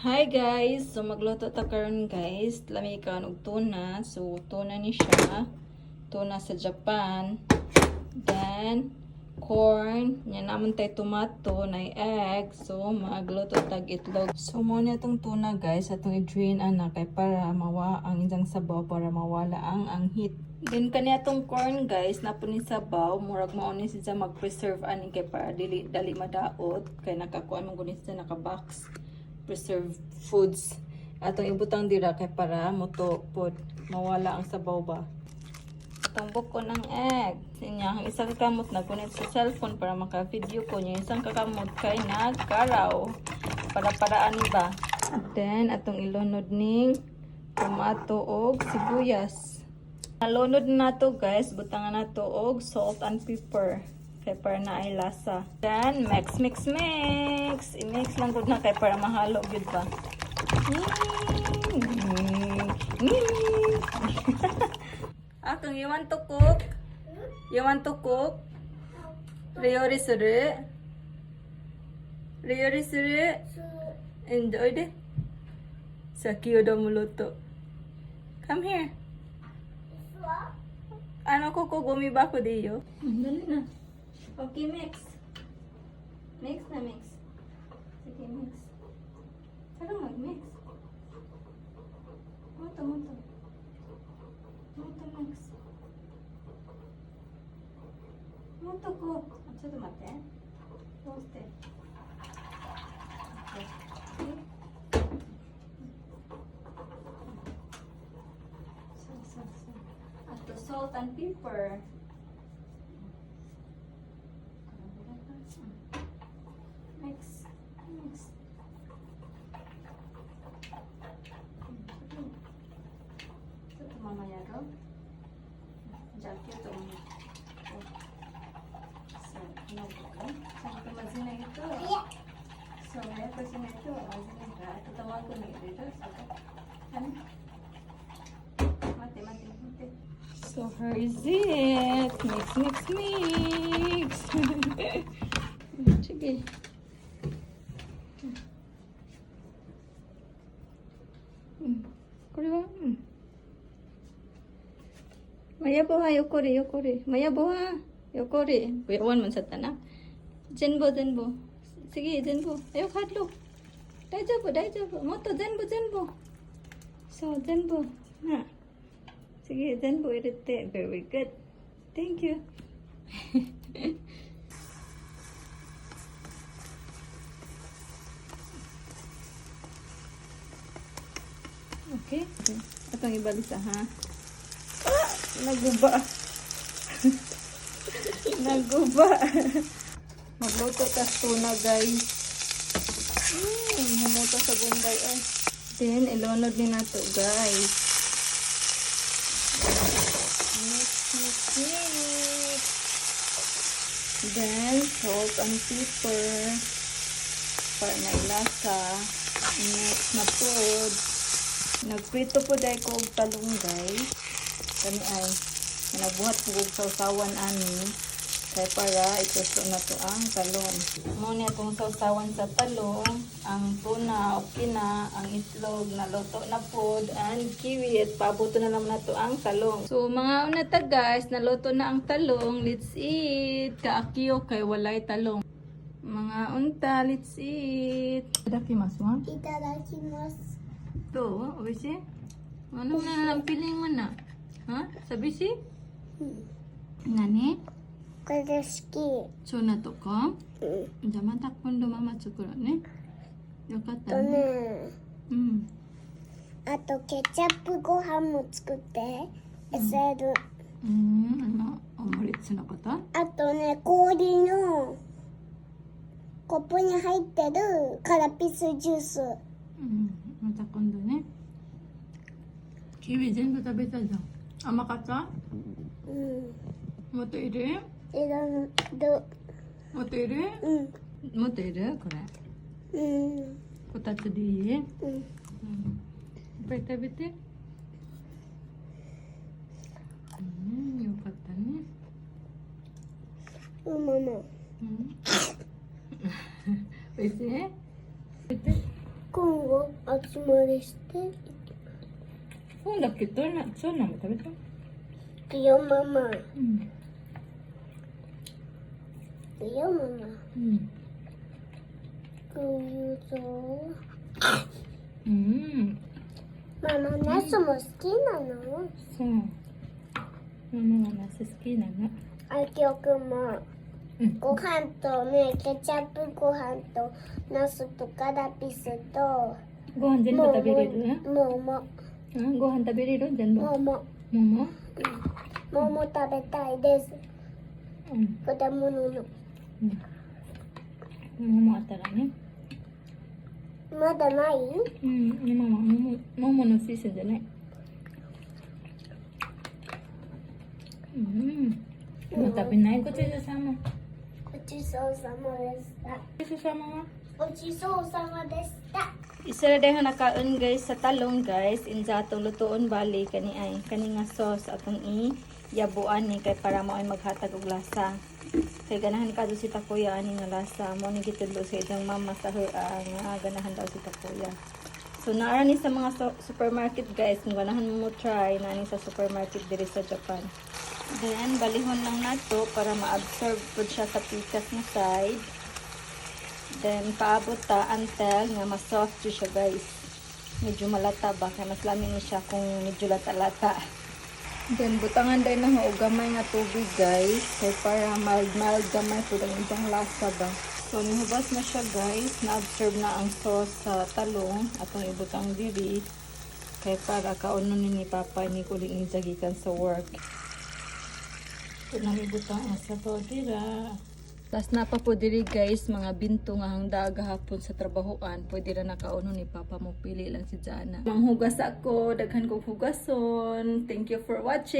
Hi guys! So magluto ta karon guys. Lami ka og tuna. So tuna ni siya. Tuna sa Japan. Then corn, nya namon tay tomato, na egg. So magluto tag itlog. So mo na tong tuna guys, atong i-drain ana kay para mawa ang indang sabaw para mawala ang heat. Then kani atong corn guys, napon ni sabaw, murag mao ni siya mag-preserve ani kay para dili dali madaot kay nakakuan man guni siya naka-box. Preserved foods atong ibutang dira kay para moto pod mawala ang sabaw ba. Itong buko ng egg sinya ang isang kamot na connect sa cellphone para maka-video ko niya, isang kakamot kay nagkaraw para ani ba. Then atong ilunod ning tomato og sibuyas. Nalunod na to guys, butangan na to og salt and pepper kay para na ay lasa. Then, mix. I-mix lang gud na kay para mahalo gyud ba. Akong, you want to cook? You want to cook? Ryori suru? Ryori suru? Enjoy de. Saki udah muluto. Come here. Ano ko gumi ba ko diyo? Dali na. Okay, mix. Mix na mix. Sige, mix. Parang mag-mix. Muto. Muto mix. Muto ko.ちょっと待って。どうして? Okay. So. あと salt and pepper. Mix. Ito mamaya daw. Jacket o. So, ano ko? Saan ito mazina ito? So, ngayon kasi na ito. Mazina ito. Ito tawag ko na ito. Ano? Mate. So, here is it. Mix. Sige. Mayaboha, yokori. Mayaboha, yokori. Kuyawan man sa tanak. Zenbo. Sige, zenbo. Ayaw kadlo. Daijabo. Moto, zenbo. So, zenbo. Ha. Sige, zenbo irite. Very good. Thank you. Okay. Atong ibalisa ha. Naguba. Magluto ta tuna guys. Humuto sa gumbay ay. Then ilunod din nato guys. Mix. Then salt and pepper para na ilasa. Mix na pod. Nagprito po dahil ko og talong guys. Kani ay nabuhat po og sausawan ani kay para ituso na to ang talong. Mo ni atong sausawan sa talong, ang tuna okay na, ang itlog naluto na pod, and kiwi at pabuto na naman nato ang talong. So mga una ta guys, naluto na ang talong. Let's eat. Kaakyo kay walay talong. Mga unta, let's eat. Itadakimasu. Itadakimasu. どう? 美味しい? Ano na ang piling mo na? Ha? Sabi si? Nani? これ好き。そうなとか? じゃあまた今度ママ作ろうね。よかったね。あとケチャップご飯も作って。SL。オムレツのこと? あとね、氷のコップに入ってるカラピスジュース。また今度ね。キウイ全部食べたじゃん。甘かった？もっといる？いらん。もっといる？もっといる？これ。こたつでいい？いっぱい食べて。よかったね。ママ。おいしい？今後集まりしてそうだっけ、どんな、そんなの食べた？いくよママ。うん。いくよママ。うん。こういうぞ。うん。ママナスも好きなの？そう。ママはナス好きなの。あきおくんもうん。ご飯とね、ケチャップご飯とナスとカラピスとご飯全部食べれる？桃ご飯食べれる？全部。桃桃？桃食べたいです。うん。果物の桃あったらね。まだない？うん。今は桃のシーズンじゃない。もう食べない。ごちそうさま。ごちそうさまでした。ごちそうさまは？ごちそうさまでした。Isa na dahil nakaon guys sa talong guys. Insa atong lutoon bali kani ay kani nga sauce atong yabuan ni kay para mo ay maghatag og lasa. Kay ganahan kadto si takuya ani nga lasa mo ni gitudlo sa itong mama sa nga ganahan daw si takuya. So naara ni sa mga supermarket guys, kung ganahan mo try na ni sa supermarket diri sa Japan. Then balihon lang nato para ma-absorb pud siya sa pikas nga side. Then paabot ta until nga ma-soft siya guys. Medyo malata ba kay mas lami ni siya kung medyo lata-lata. Then butangan din na og gamay nga tubig guys, kay para mild gamay pud ang ibang lasa ba. So nihubas na siya guys, na-absorb na ang sauce sa talong atong ibutang diri kay para kaunon ni Papa ni kuling gikan sa work. So nang ibutang ang sabaw dira. Last na pa po diri guys, mga binto nga hangda gahapon sa trabahoan, pwede ra nakauno ni Papa mo pili lang si Jana. Manghugas ako, daghan kong hugason. Thank you for watching.